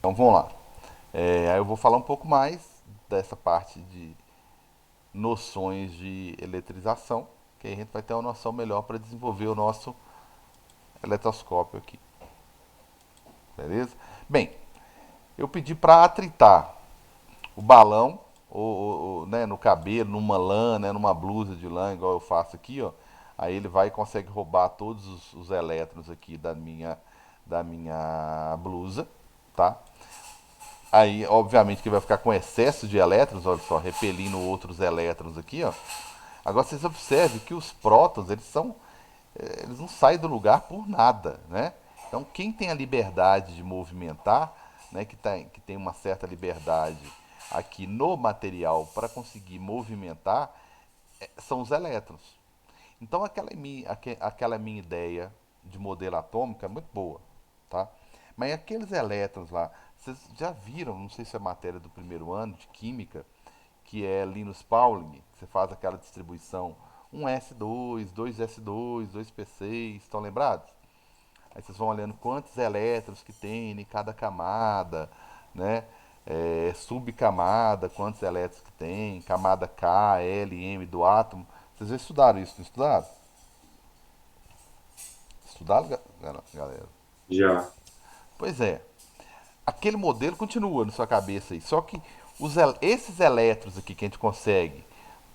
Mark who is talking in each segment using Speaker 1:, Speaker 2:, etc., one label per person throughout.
Speaker 1: Então vamos lá. Aí eu vou falar um pouco mais dessa parte de noções de eletrização, que aí a gente vai ter uma noção melhor para desenvolver o nosso eletroscópio aqui. Beleza? Bem, eu pedi para atritar o balão né, no cabelo, numa lã, né, numa blusa de lã, igual eu faço aqui, ó. Aí ele vai e consegue roubar todos os elétrons aqui da minha blusa, tá? Aí, obviamente, que vai ficar com excesso de elétrons, olha só, repelindo outros elétrons aqui, ó. Agora vocês observem que os prótons, eles não saem do lugar por nada, né? Então, quem tem a liberdade de movimentar, né, que tem uma certa liberdade aqui no material para conseguir movimentar, são os elétrons. Então, aquela minha ideia de modelo atômico é muito boa, tá? Mas aqueles elétrons lá, vocês já viram, não sei se é matéria do primeiro ano de química, que é Linus Pauling, que você faz aquela distribuição um S2, 2S2, 2P6, estão lembrados? Aí vocês vão olhando quantos elétrons que tem em cada camada, né? Subcamada, quantos elétrons que tem, camada K, L, M do átomo. Vocês já estudaram isso, não estudaram? Estudaram, galera?
Speaker 2: Já.
Speaker 1: Pois é. Aquele modelo continua na sua cabeça aí. Só que esses elétrons aqui que a gente consegue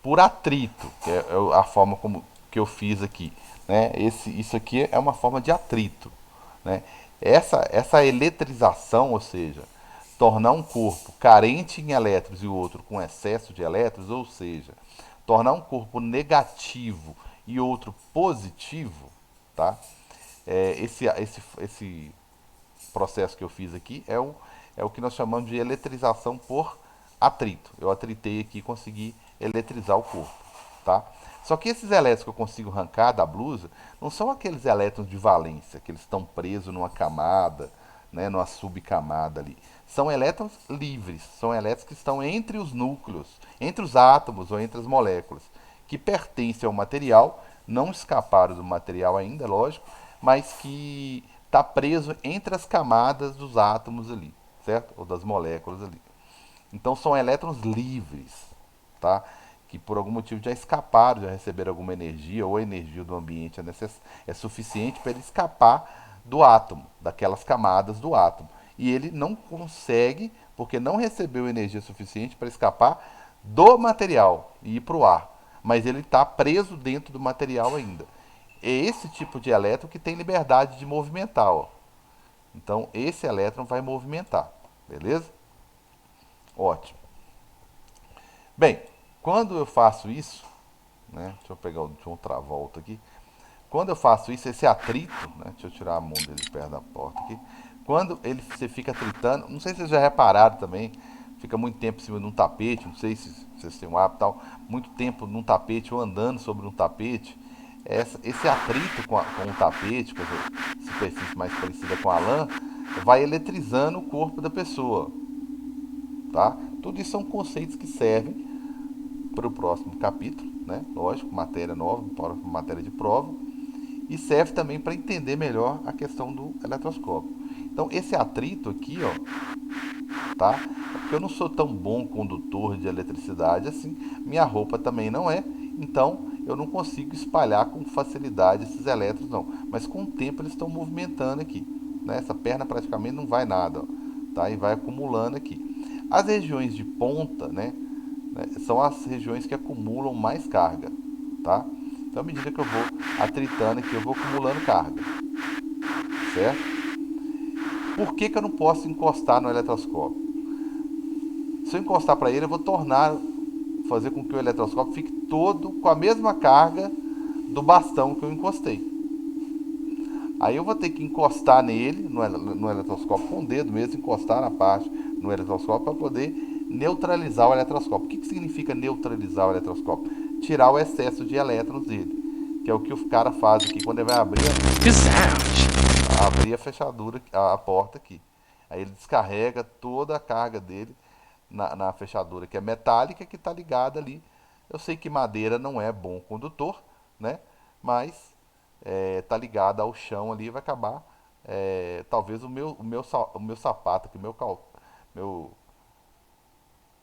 Speaker 1: por atrito, que é a forma como que eu fiz aqui, né? Isso aqui é uma forma de atrito, né? Essa eletrização, ou seja, tornar um corpo carente em elétrons e o outro com excesso de elétrons, ou seja, tornar um corpo negativo e outro positivo, tá? Esse processo que eu fiz aqui é o que nós chamamos de eletrização por atrito. Eu atritei aqui e consegui eletrizar o corpo, tá? Só que esses elétrons que eu consigo arrancar da blusa não são aqueles elétrons de valência, que eles estão presos numa camada, né, numa subcamada ali. São elétrons livres, são elétrons que estão entre os núcleos, entre os átomos ou entre as moléculas, que pertencem ao material, não escaparam do material ainda, lógico, mas que está preso entre as camadas dos átomos ali, certo? Ou das moléculas ali. Então são elétrons livres, tá? Que por algum motivo já escaparam, já receberam alguma energia, ou a energia do ambiente é suficiente para ele escapar do átomo, daquelas camadas do átomo. E ele não consegue, porque não recebeu energia suficiente para escapar do material e ir para o ar. Mas ele está preso dentro do material ainda. É esse tipo de elétron que tem liberdade de movimentar. Ó. Então, esse elétron vai movimentar. Beleza? Ótimo. Bem, quando eu faço isso, né? Deixa eu pegar deixa eu volta aqui. Quando eu faço isso, esse atrito, né? Deixa eu tirar a mão dele perto da porta aqui. Quando você fica atritando, não sei se vocês já repararam também, fica muito tempo em cima de um tapete, não sei se vocês têm um hábito tal, muito tempo num tapete ou andando sobre um tapete, esse atrito com o tapete, com a superfície mais parecida com a lã, vai eletrizando o corpo da pessoa, tá? Tudo isso são conceitos que servem para o próximo capítulo, né? Lógico, matéria nova, matéria de prova, e serve também para entender melhor a questão do eletroscópio. Então, esse atrito aqui, ó, tá? É porque eu não sou tão bom condutor de eletricidade assim, minha roupa também não é, então eu não consigo espalhar com facilidade esses elétrons não. Mas com o tempo eles estão movimentando aqui, né? Essa perna praticamente não vai nada, ó, tá? E vai acumulando aqui. As regiões de ponta, né, são as regiões que acumulam mais carga, tá? Então, à medida que eu vou atritando aqui, eu vou acumulando carga, certo? Por que eu não posso encostar no eletroscópio? Se eu encostar para ele, eu vou fazer com que o eletroscópio fique todo com a mesma carga do bastão que eu encostei. Aí eu vou ter que encostar nele, no eletroscópio, com o dedo mesmo, encostar na parte no eletroscópio para poder neutralizar o eletroscópio. O que significa neutralizar o eletroscópio? Tirar o excesso de elétrons dele, que é o que o cara faz aqui quando ele vai abrir a fechadura, a porta aqui. Aí ele descarrega toda a carga dele na fechadura que é metálica que está ligada ali. Eu sei que madeira não é bom condutor, né? Mas tá ligada ao chão ali e vai acabar talvez o meu sapato aqui, meu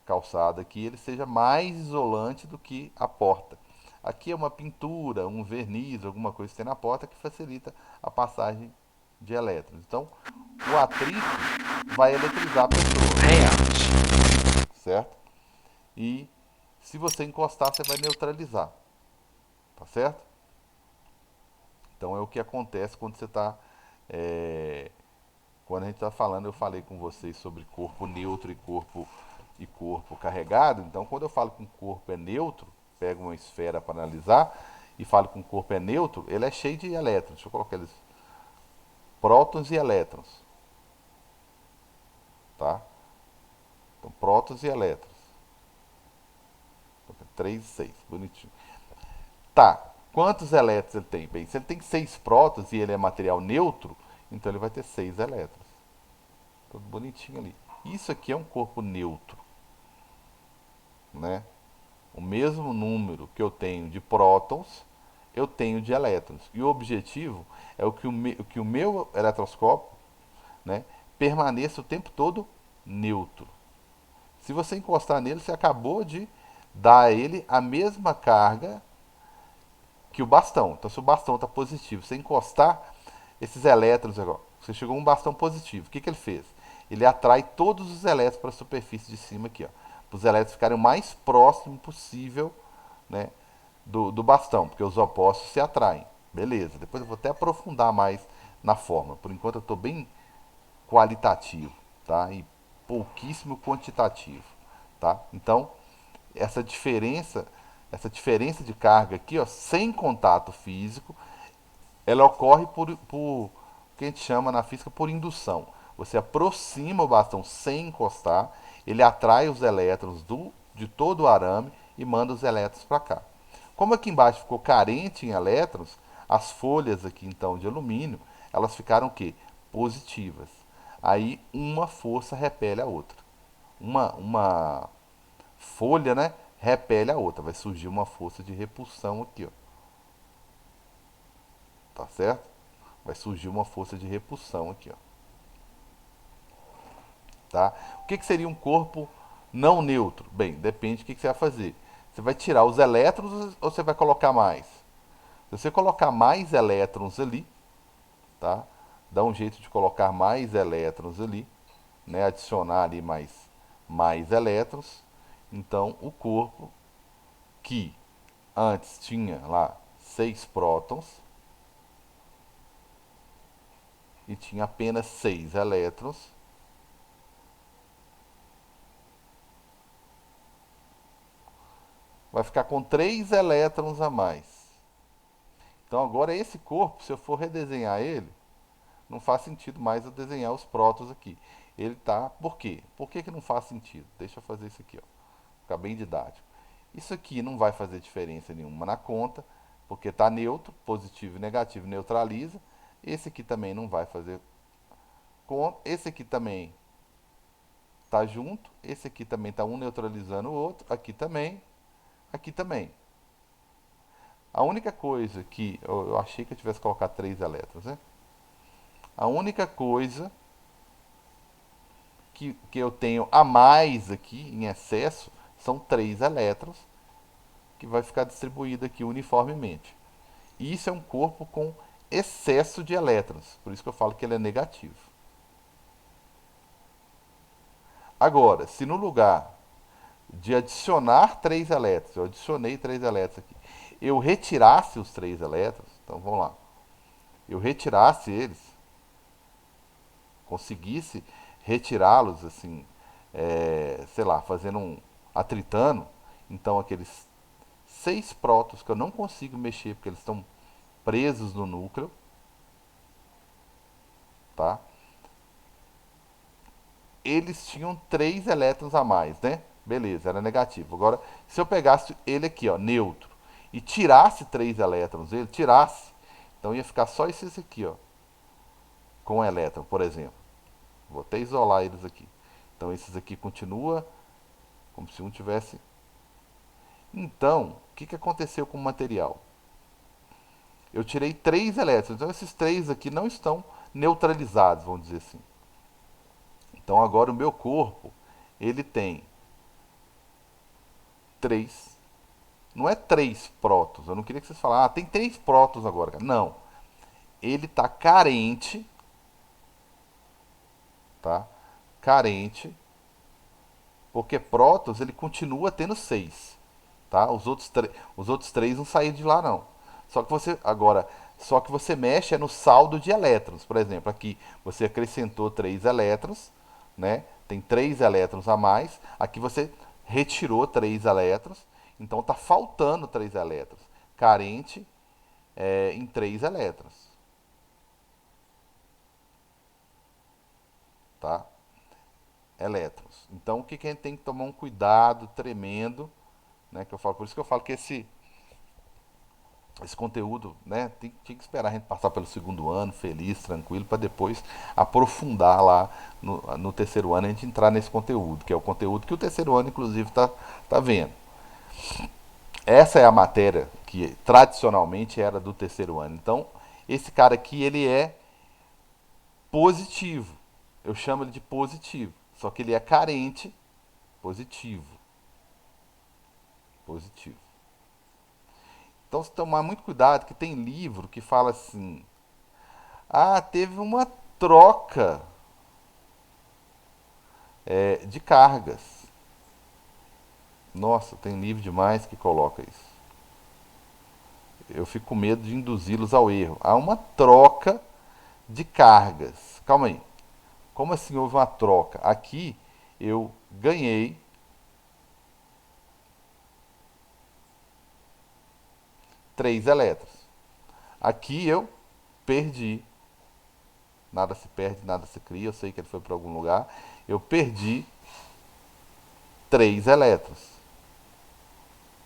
Speaker 1: calçado aqui, ele seja mais isolante do que a porta. Aqui é uma pintura, um verniz, alguma coisa que tem na porta que facilita a passagem de elétrons. Então, o atrito vai eletrizar a pessoa,
Speaker 2: Layout.
Speaker 1: certo? E se você encostar, você vai neutralizar, tá certo? Então é o que acontece quando você está. É, quando a gente está falando, eu falei com vocês sobre corpo neutro e corpo carregado. Então, quando eu falo que um corpo é neutro, pego uma esfera para analisar e falo que um corpo é neutro, ele é cheio de elétrons. Deixa eu colocar eles: prótons e elétrons, tá? Então, prótons e elétrons. 3 e 6, bonitinho. Tá, quantos elétrons ele tem? Bem, se ele tem 6 prótons e ele é material neutro, então ele vai ter 6 elétrons. Tudo bonitinho ali. Isso aqui é um corpo neutro, né? O mesmo número que eu tenho de prótons, eu tenho de elétrons. E o objetivo é que o meu eletroscópio, né, permaneça o tempo todo neutro. Se você encostar nele, você acabou de dar a ele a mesma carga que o bastão. Então, se o bastão está positivo, você encostar esses elétrons agora, você chegou a um bastão positivo, o que, que ele fez? Ele atrai todos os elétrons para a superfície de cima aqui, ó, para os elétrons ficarem o mais próximo possível, né, do bastão, porque os opostos se atraem. Beleza, depois eu vou até aprofundar mais na forma. Por enquanto eu estou bem qualitativo, tá? E pouquíssimo quantitativo, tá? Então, essa diferença, essa diferença de carga aqui, ó, sem contato físico, ela ocorre por o que a gente chama na física por indução. Você aproxima o bastão sem encostar, ele atrai os elétrons de todo o arame e manda os elétrons para cá. Como aqui embaixo ficou carente em elétrons, as folhas aqui então de alumínio, elas ficaram o quê? Positivas. Aí uma força repele a outra. Uma folha, né, repele a outra. Vai surgir uma força de repulsão aqui, ó. Tá certo? Vai surgir uma força de repulsão aqui, ó. Tá? O que, que seria um corpo não neutro? Bem, depende do que você vai fazer. Você vai tirar os elétrons ou você vai colocar mais? Se você colocar mais elétrons ali, tá? Dá um jeito de colocar mais elétrons ali, né? Adicionar ali mais elétrons. Então, o corpo que antes tinha lá 6 prótons e tinha apenas 6 elétrons, vai ficar com 3 elétrons a mais. Então agora esse corpo, se eu for redesenhar ele, não faz sentido mais eu desenhar os prótons aqui. Ele tá. Por quê? Por que, que não faz sentido? Deixa eu fazer isso aqui, ó. Ficar bem didático. Isso aqui não vai fazer diferença nenhuma na conta, porque está neutro, positivo e negativo neutraliza. Esse aqui também não vai fazer conta. Esse aqui também está junto. Esse aqui também está um neutralizando o outro. Aqui também. Aqui também. A única coisa que eu achei que eu tivesse colocado 3 elétrons, né? A única coisa que eu tenho a mais aqui em excesso são 3 elétrons que vai ficar distribuído aqui uniformemente. E isso é um corpo com excesso de elétrons, por isso que eu falo que ele é negativo. Agora, se no lugar de adicionar 3 elétrons, eu adicionei 3 elétrons aqui, eu retirasse os 3 elétrons, então vamos lá, eu retirasse eles, conseguisse retirá-los assim, sei lá, fazendo um atritando, então aqueles 6 prótons que eu não consigo mexer porque eles estão presos no núcleo, tá? Eles tinham 3 elétrons a mais, né? Beleza, era negativo. Agora, se eu pegasse ele aqui, ó, neutro, e tirasse 3 elétrons, ele tirasse, então ia ficar só esses aqui, ó, com elétron, por exemplo. Vou até isolar eles aqui. Então, esses aqui continua como se um tivesse. Então, o que, que aconteceu com o material? Eu tirei 3 elétrons, então esses 3 aqui não estão neutralizados, vamos dizer assim. Então agora o meu corpo, ele tem três, não é três prótons, eu não queria que vocês falassem, tem três prótons agora, cara. Não, ele está carente, tá? Carente, porque prótons ele continua tendo seis, tá? Os outros três não saíram de lá não. Só que você agora, só que você mexe no saldo de elétrons. Por exemplo, aqui você acrescentou três elétrons, né? Tem três elétrons a mais. Aqui você retirou três elétrons, então está faltando três elétrons, carente em três elétrons, tá? Elétrons. Então o que, que a gente tem que tomar um cuidado tremendo, né? Que eu falo, por isso que eu falo que esse conteúdo, né, tinha que esperar a gente passar pelo segundo ano, feliz, tranquilo, para depois aprofundar lá no terceiro ano a gente entrar nesse conteúdo, que é o conteúdo que o terceiro ano, inclusive, tá vendo. Essa é a matéria que tradicionalmente era do terceiro ano. Então, esse cara aqui, ele é positivo. Eu chamo ele de positivo. Só que ele é carente positivo. Positivo. Então, você tomar muito cuidado, que tem livro que fala assim: ah, teve uma troca de cargas. Nossa, tem livro demais que coloca isso. Eu fico com medo de induzi-los ao erro. Há uma troca de cargas. Calma aí. Como assim houve uma troca? Aqui eu ganhei três elétrons. Aqui eu perdi. Nada se perde, nada se cria. Eu sei que ele foi para algum lugar. Eu perdi três elétrons.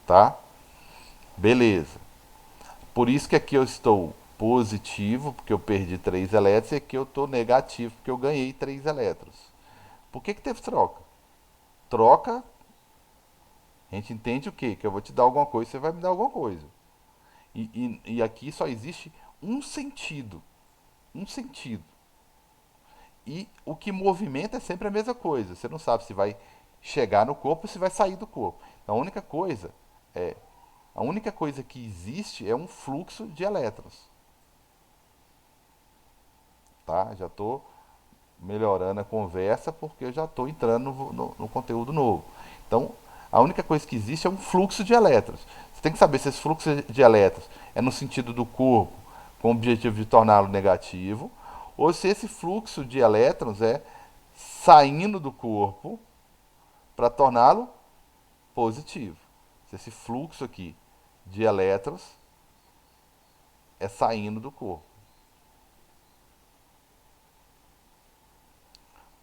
Speaker 1: Tá? Beleza. Por isso que aqui eu estou positivo, porque eu perdi três elétrons, e aqui eu estou negativo, porque eu ganhei três elétrons. Por que teve troca? Troca, a gente entende o quê? Que eu vou te dar alguma coisa, você vai me dar alguma coisa. E aqui só existe um sentido. Um sentido. E o que movimenta é sempre a mesma coisa. Você não sabe se vai chegar no corpo ou se vai sair do corpo. Então, é a única coisa que existe é um fluxo de elétrons. Tá? Já estou melhorando a conversa porque eu já estou entrando no conteúdo novo. Então, a única coisa que existe é um fluxo de elétrons. Você tem que saber se esse fluxo de elétrons é no sentido do corpo, com o objetivo de torná-lo negativo, ou se esse fluxo de elétrons é saindo do corpo para torná-lo positivo. Se esse fluxo aqui de elétrons é saindo do corpo,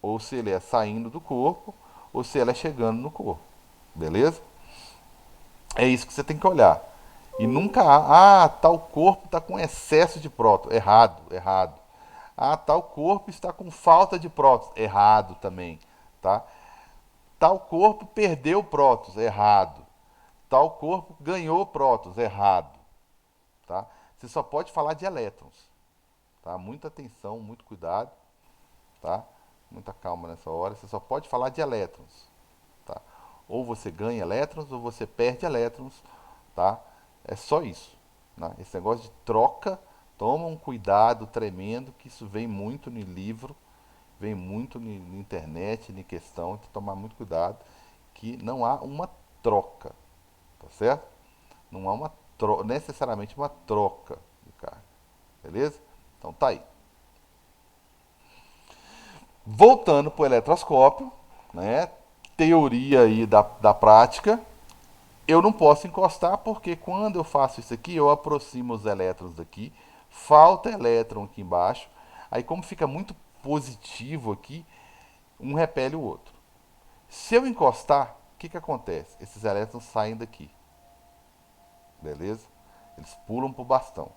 Speaker 1: ou se ele é saindo do corpo, ou se ele é chegando no corpo. Beleza? É isso que você tem que olhar. E nunca tal corpo está com excesso de prótons. Errado, errado. Ah, tal corpo está com falta de prótons. Errado também, tá? Tal corpo perdeu prótons. Errado. Tal corpo ganhou prótons. Errado, tá? Você só pode falar de elétrons, tá? Muita atenção, muito cuidado, tá? Muita calma nessa hora. Você só pode falar de elétrons, tá? Ou você ganha elétrons ou você perde elétrons, tá? É só isso, né? Esse negócio de troca, toma um cuidado tremendo, que isso vem muito no livro, vem muito na internet, em questão, tem que tomar muito cuidado, que não há uma troca, tá certo? Não há necessariamente uma troca de carga, beleza? Então tá aí. Voltando para o eletroscópio, né? Teoria aí da prática, eu não posso encostar porque quando eu faço isso aqui, eu aproximo os elétrons daqui, falta elétron aqui embaixo, aí como fica muito positivo aqui, um repele o outro. Se eu encostar, o que acontece? Esses elétrons saem daqui, beleza? Eles pulam para o bastão.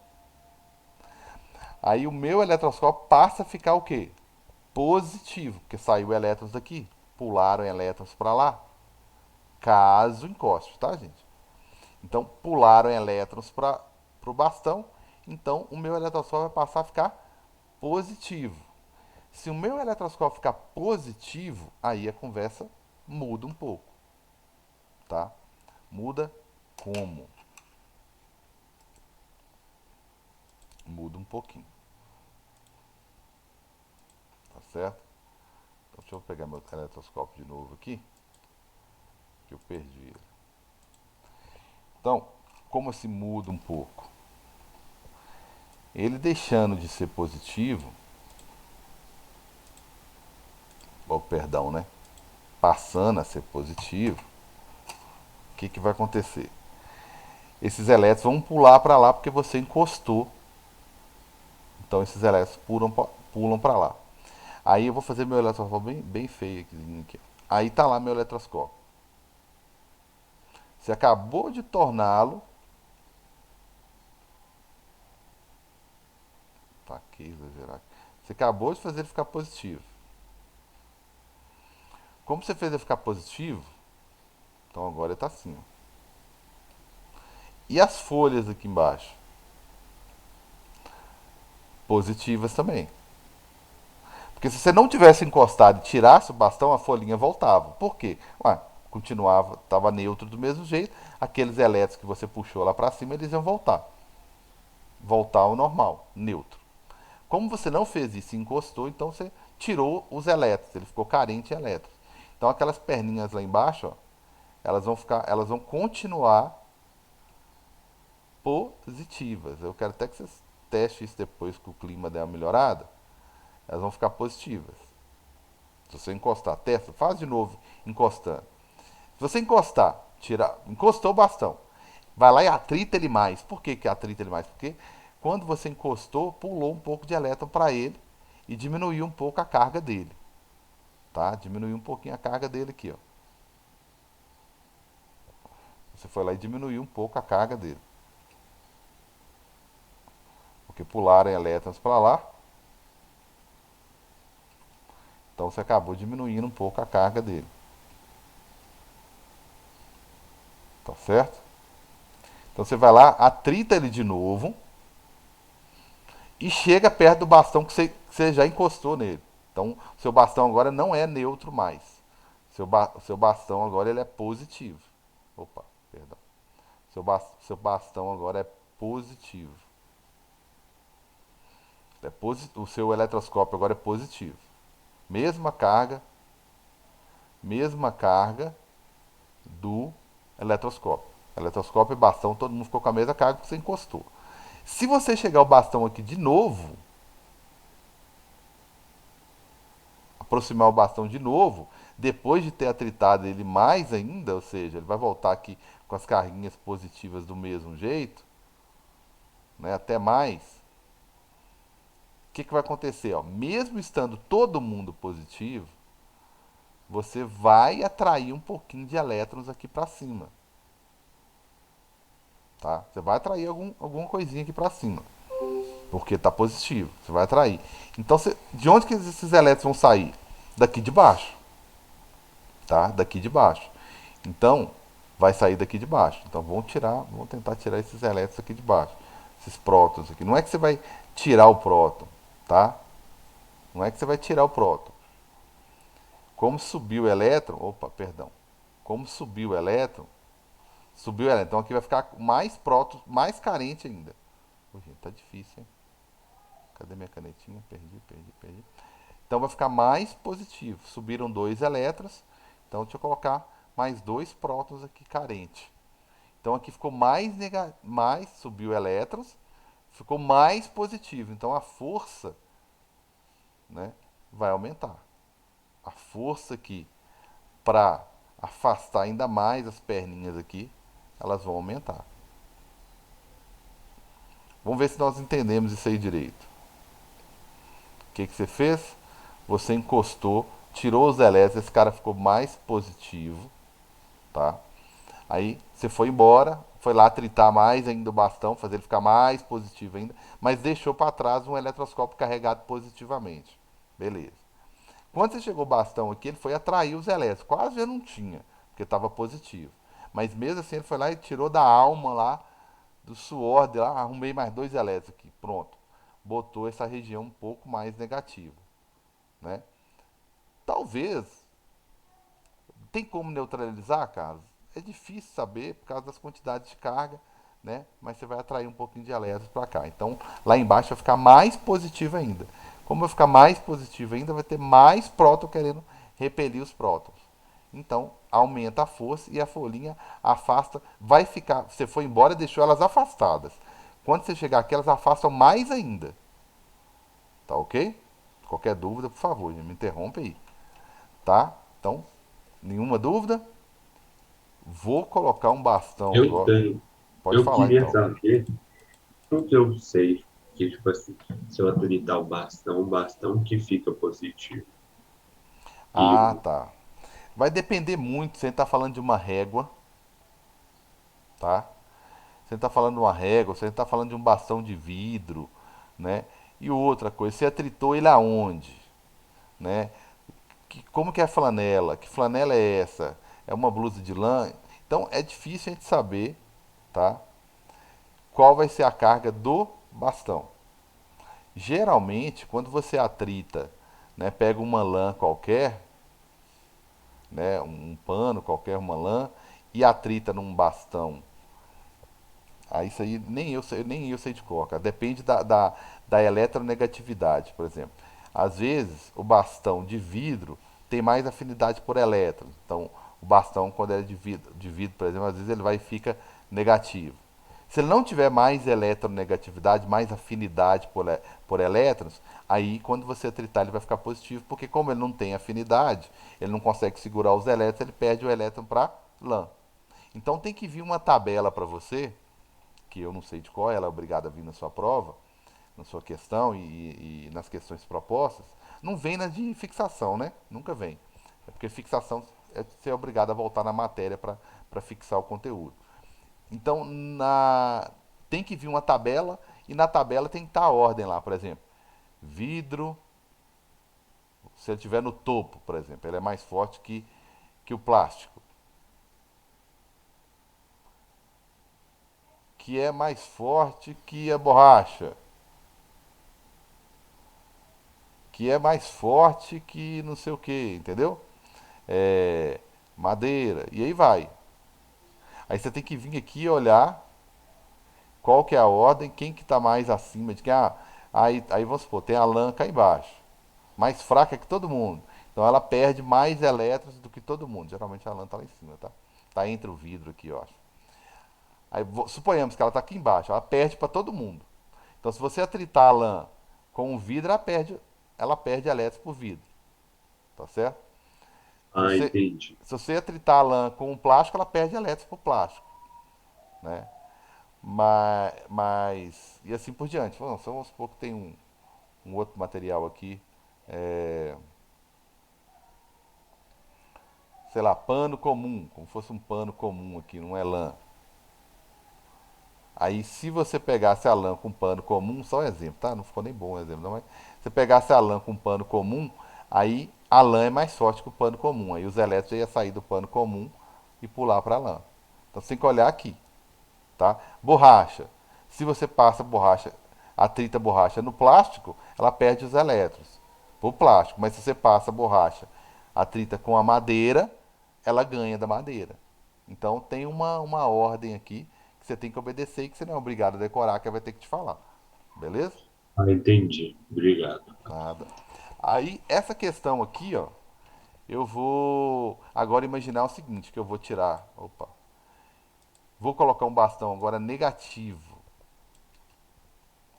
Speaker 1: Aí o meu eletroscópio passa a ficar o quê? Positivo, porque saiu elétrons daqui, pularam elétrons para lá, caso encoste, tá, gente? Então, pularam elétrons para o bastão, então o meu eletroscópio vai passar a ficar positivo. Se o meu eletroscópio ficar positivo, aí a conversa muda um pouco, tá? Muda como? Muda um pouquinho, tá certo? Então, deixa eu pegar meu eletroscópio de novo aqui, que eu perdi ele. Então, como se muda um pouco? Ele deixando de ser positivo, ou perdão, né? Passando a ser positivo, o que, que vai acontecer? Esses elétrons vão pular para lá porque você encostou. Então esses elétrons pulam para lá. Aí eu vou fazer meu eletroscópio bem feio aqui. Aí tá lá meu eletroscópio. Você acabou de torná-lo. Tá, que exagerar. Você acabou de fazer ele ficar positivo. Como você fez ele ficar positivo, então agora ele está assim. Ó. E as folhas aqui embaixo? Positivas também. Porque se você não tivesse encostado e tirasse o bastão, a folhinha voltava. Por quê? Ué, continuava, estava neutro do mesmo jeito. Aqueles elétrons que você puxou lá para cima, eles iam voltar. Voltar ao normal, neutro. Como você não fez isso e encostou, então você tirou os elétrons, ele ficou carente de elétrons. Então aquelas perninhas lá embaixo, ó, elas vão continuar positivas. Eu quero até que vocês testem isso depois que o clima der uma melhorada. Elas vão ficar positivas. Se você encostar, testa, faz de novo encostando. Se você encostar, encostou o bastão, vai lá e atrita ele mais. Por que, que atrita ele mais? Porque quando você encostou, pulou um pouco de elétron para ele e diminuiu um pouco a carga dele. Tá? Diminuiu um pouquinho a carga dele aqui, ó. Você foi lá e diminuiu um pouco a carga dele. Porque pularam elétrons para lá, então você acabou diminuindo um pouco a carga dele. Tá certo? Então você vai lá, atrita ele de novo e chega perto do bastão que você já encostou nele. Então, seu bastão agora não é neutro mais. Seu bastão agora ele é positivo. Opa, perdão. Seu bastão agora é positivo. O seu eletroscópio agora é positivo. Mesma carga, mesma carga do eletroscópio. Eletroscópio e bastão, todo mundo ficou com a mesma carga que você encostou. Se você chegar o bastão aqui de novo, aproximar o bastão de novo, depois de ter atritado ele mais ainda, ou seja, ele vai voltar aqui com as carguinhas positivas do mesmo jeito, né, até mais, o que, que vai acontecer? Ó? Mesmo estando todo mundo positivo, você vai atrair um pouquinho de elétrons aqui para cima. Tá? Você vai atrair alguma coisinha aqui para cima. Porque está positivo. Você vai atrair. Então, de onde que esses elétrons vão sair? Daqui de baixo. Tá? Daqui de baixo. Então, vai sair daqui de baixo. Então, vamos tentar tirar esses elétrons aqui de baixo. Esses prótons aqui. Não é que você vai tirar o próton, tá? Não é que você vai tirar o próton. Como subiu o elétron, opa, perdão. Como subiu o elétron. Então aqui vai ficar mais próton, mais carente ainda. Gente, tá difícil, hein? Cadê minha canetinha? Perdi. Então vai ficar mais positivo. Subiram dois elétrons. Então deixa eu colocar mais dois prótons aqui carente. Então aqui ficou mais subiu elétrons, ficou mais positivo. Então a força, né, vai aumentar. A força aqui para afastar ainda mais as perninhas aqui, elas vão aumentar. Vamos ver se nós entendemos isso aí direito. O que, que você fez? Você encostou, tirou os elétrons, esse cara ficou mais positivo, tá? Aí você foi embora, foi lá tritar mais ainda o bastão, fazer ele ficar mais positivo ainda, mas deixou para trás um eletroscópio carregado positivamente. Beleza. Quando você chegou o bastão aqui, ele foi atrair os elétrons. Quase já não tinha, porque estava positivo. Mas mesmo assim ele foi lá e tirou da alma lá, do suor dele, arrumei mais dois elétrons aqui. Pronto. botou essa região um pouco mais negativa, né? Talvez, tem como neutralizar, Carlos? É difícil saber por causa das quantidades de carga, né? Mas você vai atrair um pouquinho de elétrons para cá. Então, lá embaixo vai ficar mais positivo ainda. Como vai ficar mais positivo ainda, vai ter mais próton querendo repelir os prótons. Então, aumenta a força e a folhinha afasta, vai ficar, você foi embora e deixou elas afastadas. Quando você chegar aqui, elas afastam mais ainda. Tá ok? Qualquer dúvida, por favor, me interrompe aí. Tá? Então, nenhuma dúvida? Vou colocar um bastão
Speaker 2: Eu
Speaker 1: agora.
Speaker 2: tenho.
Speaker 1: Pode
Speaker 2: Eu
Speaker 1: falar
Speaker 2: queria
Speaker 1: então.
Speaker 2: saber, como que eu sei que, tipo assim, se eu habilitar o bastão que fica positivo. E
Speaker 1: Ah, tá. Vai depender muito. Você está falando de uma régua, tá? Você está falando de uma régua, você está falando de um bastão de vidro, né? E outra coisa, você atritou ele aonde, né? Como que é a flanela? Que flanela é essa? É uma blusa de lã? Então é difícil a gente saber, tá? Qual vai ser a carga do bastão. Geralmente, quando você atrita, né, pega uma lã qualquer, né, um pano qualquer, uma lã, e atrita num bastão. Aí isso aí nem eu sei de cor, cara. Depende da eletronegatividade, por exemplo. Às vezes o bastão de vidro tem mais afinidade por elétrons. Então o bastão, quando é de vidro, por exemplo, às vezes ele vai e fica negativo. Se ele não tiver mais eletronegatividade, mais afinidade por elétrons, aí quando você atritar ele vai ficar positivo, porque como ele não tem afinidade, ele não consegue segurar os elétrons, ele perde o elétron para lã. Então tem que vir uma tabela para você, que eu não sei de qual, ela é obrigada a vir na sua prova, na sua questão e nas questões propostas. Não vem na de fixação, né? Nunca vem. É porque fixação é você é obrigado a voltar na matéria para fixar o conteúdo. Então, tem que vir uma tabela e na tabela tem que estar a ordem lá, por exemplo. Vidro, se ele estiver no topo, por exemplo, ele é mais forte que o plástico, que é mais forte que a borracha, que é mais forte que não sei o que, entendeu? É, madeira, e aí vai. Aí você tem que vir aqui e olhar qual que é a ordem, quem que está mais acima de quem. Ah, aí vamos supor, tem a lã cá embaixo, mais fraca que todo mundo. Então ela perde mais elétrons do que todo mundo. Geralmente a lã está lá em cima, tá? Tá entre o vidro aqui, eu acho. Aí suponhamos que ela está aqui embaixo, ela perde para todo mundo. Então se você atritar a lã com o vidro, ela perde elétrons por vidro, tá certo? Se
Speaker 2: ah,
Speaker 1: você,
Speaker 2: entendi.
Speaker 1: se você atritar a lã com o plástico, ela perde elétrons por plástico, né? E assim por diante. Vamos supor que tem um outro material aqui, é, sei lá, pano comum, como fosse um pano comum aqui, não é lã. Aí se você pegasse a lã com pano comum, só um exemplo, tá? Não ficou nem bom o exemplo, não, mas se você pegasse a lã com pano comum, aí a lã é mais forte que o pano comum. Aí os elétrons iam sair do pano comum e pular para a lã. Então você tem que olhar aqui, tá? Borracha. Se você passa borracha, atrita borracha no plástico, ela perde os elétrons pro plástico. Mas se você passa borracha, atrita com a madeira, ela ganha da madeira. Então tem uma ordem aqui que você tem que obedecer e que você não é obrigado a decorar, que vai ter que te falar. Beleza?
Speaker 2: Ah, entendi. Obrigado.
Speaker 1: Nada. Aí essa questão aqui, ó, eu vou agora imaginar o seguinte, que eu vou tirar, opa, vou colocar um bastão agora negativo,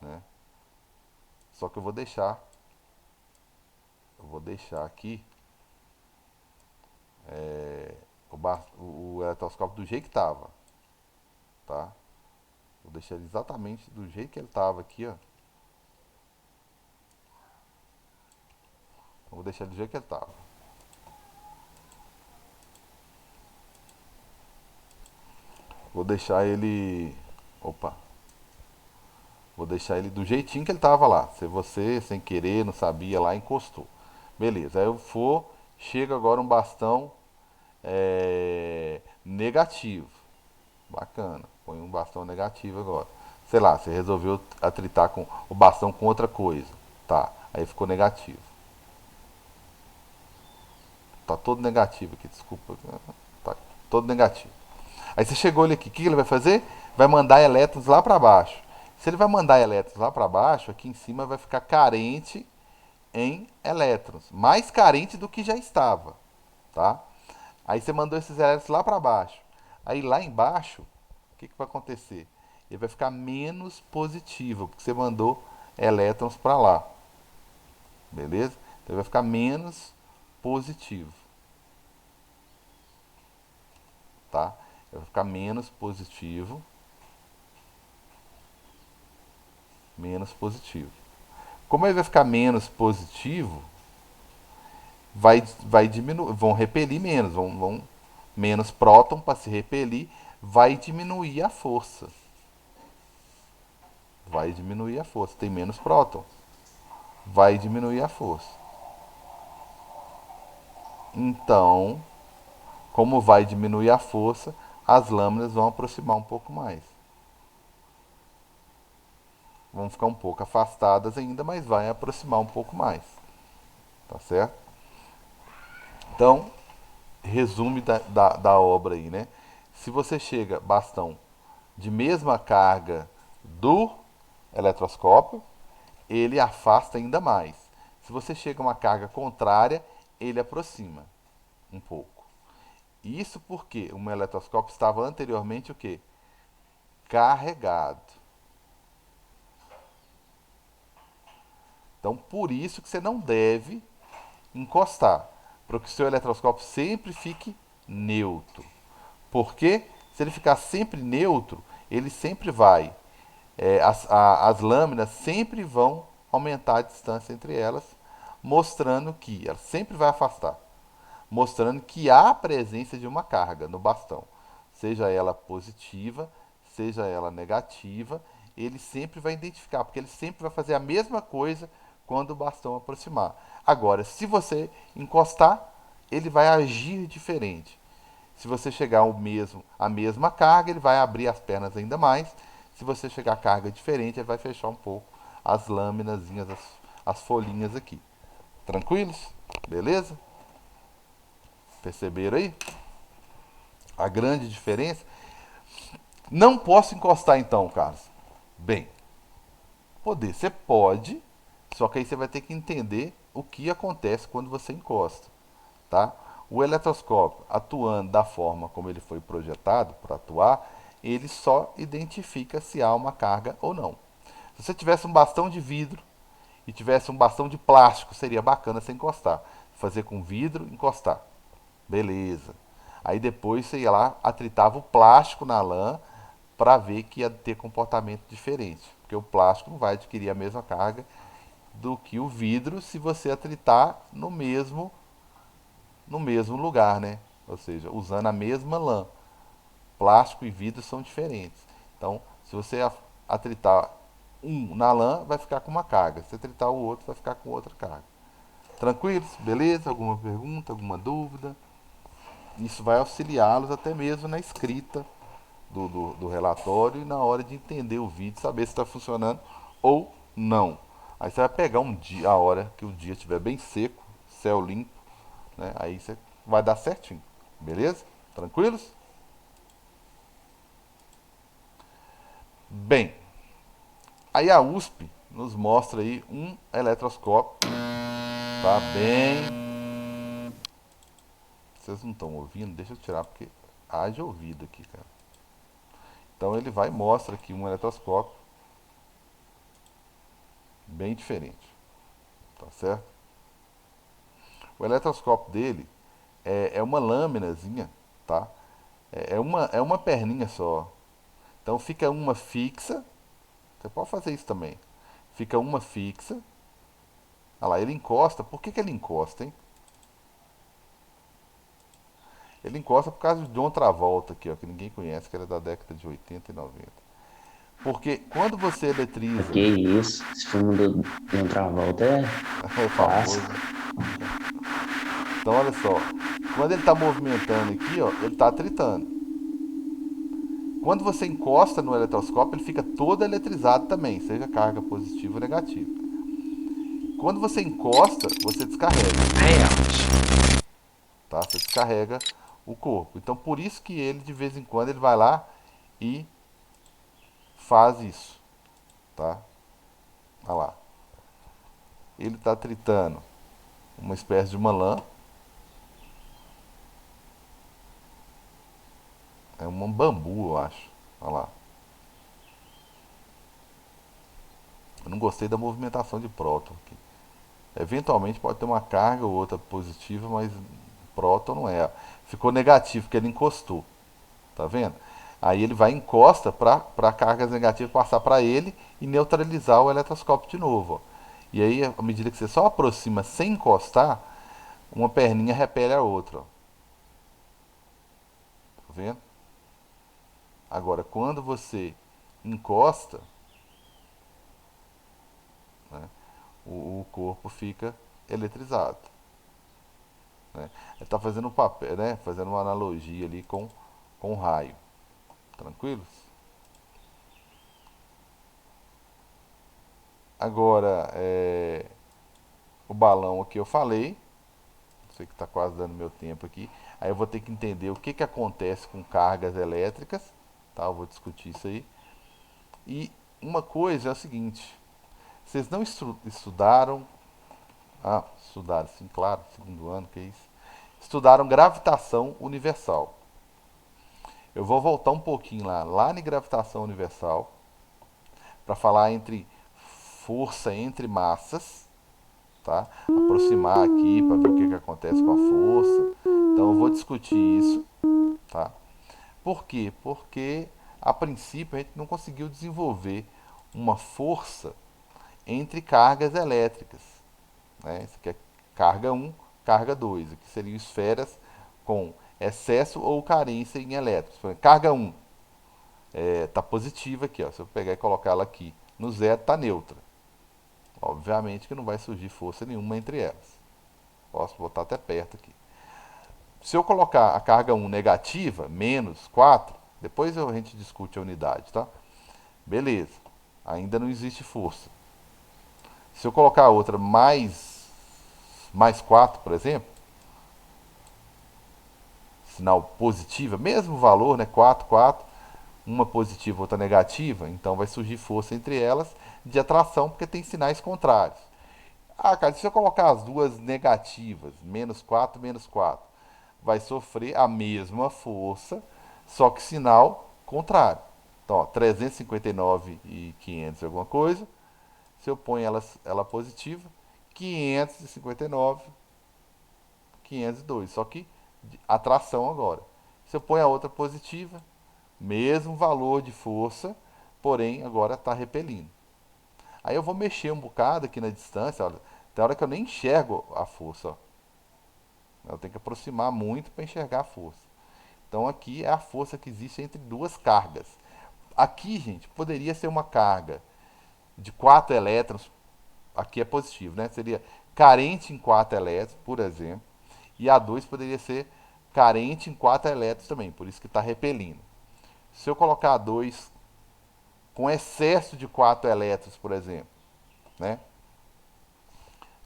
Speaker 1: né? Só que eu vou deixar aqui o elettroscópio do jeito que tava, tá? Vou deixar ele exatamente do jeito que ele tava aqui, ó. Vou deixar ele do jeito que ele tava. Vou deixar ele, opa, vou deixar ele do jeitinho que ele tava lá. Se você, sem querer, não sabia lá, encostou. Beleza, aí eu for, chega agora um bastão negativo. Bacana. Põe um bastão negativo agora. Sei lá, você resolveu atritar com o bastão com outra coisa. Tá, aí ficou negativo. Tá todo negativo aqui, desculpa. Tá todo negativo. Aí você chegou ele aqui, o que ele vai fazer? Vai mandar elétrons lá para baixo. Se ele vai mandar elétrons lá para baixo, aqui em cima vai ficar carente em elétrons, mais carente do que já estava, tá? Aí você mandou esses elétrons lá para baixo. Aí lá embaixo, o que vai acontecer? Ele vai ficar menos positivo, porque você mandou elétrons para lá, beleza? Então ele vai ficar menos positivo, tá? Ele vai ficar menos positivo, menos positivo. Como ele vai ficar menos positivo, vai diminuir, vão repelir menos, vão menos próton para se repelir, vai diminuir a força. Vai diminuir a força. Tem menos próton, vai diminuir a força. Então, como vai diminuir a força, as lâminas vão aproximar um pouco mais. Vão ficar um pouco afastadas ainda, mas vai aproximar um pouco mais. Tá certo? Então, resumo da obra aí, né? Se você chega bastão de mesma carga do eletroscópio, ele afasta ainda mais. Se você chega a uma carga contrária, ele aproxima um pouco. Isso porque o meu eletroscópio estava anteriormente o quê? Carregado. Então, por isso que você não deve encostar, para que o seu eletroscópio sempre fique neutro. Porque se ele ficar sempre neutro, ele sempre vai, as lâminas sempre vão aumentar a distância entre elas, mostrando que ela sempre vai afastar, mostrando que há a presença de uma carga no bastão, seja ela positiva, seja ela negativa, ele sempre vai identificar, porque ele sempre vai fazer a mesma coisa quando o bastão aproximar. Agora, se você encostar, ele vai agir diferente. Se você chegar ao mesmo, a mesma carga, ele vai abrir as pernas ainda mais. Se você chegar a carga diferente, ele vai fechar um pouco as lâminas, as folhinhas aqui. Tranquilos? Beleza? Perceberam aí? A grande diferença. Não posso encostar então, Carlos. Bem, você pode, só que aí você vai ter que entender o que acontece quando você encosta, tá? O eletroscópio, atuando da forma como ele foi projetado para atuar, ele só identifica se há uma carga ou não. Se você tivesse um bastão de vidro e tivesse um bastão de plástico, seria bacana você encostar. Fazer com vidro, encostar. Beleza. Aí depois você ia lá, atritava o plástico na lã para ver que ia ter comportamento diferente. Porque o plástico não vai adquirir a mesma carga do que o vidro se você atritar no mesmo lugar, né? Ou seja, usando a mesma lã. Plástico e vidro são diferentes. Então, se você atritar um na lã, vai ficar com uma carga. Se atritar o outro, vai ficar com outra carga. Tranquilos? Beleza? Alguma pergunta, alguma dúvida? Isso vai auxiliá-los até mesmo na escrita do relatório e na hora de entender o vídeo, saber se está funcionando ou não. Aí você vai pegar um dia, a hora que o dia estiver bem seco, céu limpo, né? Aí você vai dar certinho. Beleza? Tranquilos? Bem, aí a USP nos mostra aí um eletroscópio, tá bem. Vocês não estão ouvindo? Deixa eu tirar porque haja ouvido aqui, cara. Então ele vai e mostra aqui um eletroscópio bem diferente, tá certo? O eletroscópio dele é uma lâminazinha, tá? É uma perninha só. Então fica uma fixa. Você pode fazer isso também. Fica uma fixa. Olha lá, ele encosta. Por que ele encosta, hein? Ele encosta por causa de outra volta aqui, ó, que ninguém conhece, que era da década de 80 e 90. Porque quando você eletriza,
Speaker 3: Que isso? Esse filme do John Travolta é
Speaker 1: é famoso.
Speaker 3: clássico.
Speaker 1: Então olha só, quando ele está movimentando aqui, ó, ele está atritando. Quando você encosta no eletroscópio, ele fica todo eletrizado também, seja carga positiva ou negativa. Quando você encosta, você descarrega, tá? Você descarrega o corpo. Então, por isso que ele, de vez em quando, ele vai lá e faz isso, tá? Olha lá. Ele está tritando uma espécie de uma lã. É um bambu, eu acho. Olha lá. Eu não gostei da movimentação de próton aqui. Eventualmente pode ter uma carga ou outra positiva, mas próton não é. Ficou negativo, porque ele encostou. Tá vendo? Aí ele vai e encosta para cargas negativas passar para ele e neutralizar o eletroscópio de novo. Ó. E aí, à medida que você só aproxima sem encostar, uma perninha repele a outra. Ó. Tá vendo? Agora, quando você encosta, né, o corpo fica eletrizado. Né? Ele está fazendo um papel, né, fazendo uma analogia ali com o raio. Tranquilos? Agora, o balão aqui eu falei. Sei que está quase dando meu tempo aqui. Aí eu vou ter que entender o que acontece com cargas elétricas. Tá? Eu vou discutir isso aí. E uma coisa é o seguinte. Vocês não estudaram... Ah, estudaram, sim, claro. Segundo ano, que é isso. Estudaram gravitação universal. Eu vou voltar um pouquinho lá em gravitação universal, para falar entre força entre massas, tá? Aproximar aqui para ver o que acontece com a força. Então eu vou discutir isso, tá? Por quê? Porque a princípio a gente não conseguiu desenvolver uma força entre cargas elétricas, né? Isso aqui é carga 1, carga 2, aqui seriam esferas com excesso ou carência em elétrons. Carga 1 está positiva aqui, ó. Se eu pegar e colocar ela aqui no zero, está neutra. Obviamente que não vai surgir força nenhuma entre elas. Posso botar até perto aqui. Se eu colocar a carga 1 negativa, menos 4, depois a gente discute a unidade, tá? Beleza. Ainda não existe força. Se eu colocar a outra mais 4, por exemplo, sinal positiva, mesmo valor, né? 4, 4, uma positiva, outra negativa, então vai surgir força entre elas de atração, porque tem sinais contrários. Ah, cara, se eu colocar as duas negativas, menos 4, menos 4, vai sofrer a mesma força, só que sinal contrário. Então, ó, 359 e 500 alguma coisa, se eu ponho ela positiva, 559, 502, só que atração agora. Se eu ponho a outra positiva, mesmo valor de força, porém agora está repelindo. Aí eu vou mexer um bocado aqui na distância, olha, tem hora que eu nem enxergo a força. Ó. Eu tenho que aproximar muito para enxergar a força. Então aqui é a força que existe entre duas cargas. Aqui, gente, poderia ser uma carga de 4 elétrons. Aqui é positivo, né? Seria carente em 4 elétrons, por exemplo. E a 2 poderia ser carente em 4 elétrons também, por isso que está repelindo. Se eu colocar a 2 com excesso de 4 elétrons, por exemplo, né?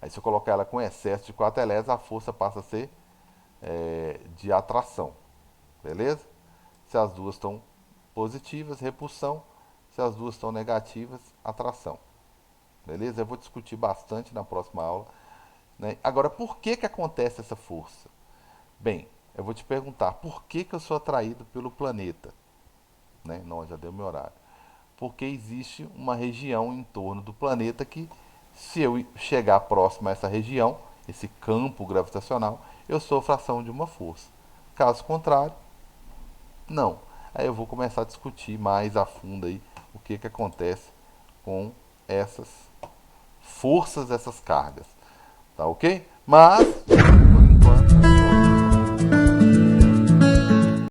Speaker 1: Aí se eu colocar ela com excesso de 4 elétrons, a força passa a ser de atração. Beleza? Se as duas estão positivas, repulsão. Se as duas estão negativas, atração. Beleza? Eu vou discutir bastante na próxima aula. Né? Agora, por que acontece essa força? Bem, eu vou te perguntar, por que eu sou atraído pelo planeta? Né? Não, já deu meu horário. Porque existe uma região em torno do planeta que, se eu chegar próximo a essa região, esse campo gravitacional, eu sofro ação de uma força. Caso contrário, não. Aí eu vou começar a discutir mais a fundo aí o que acontece com essas forças, essas cargas. Tá ok? Mas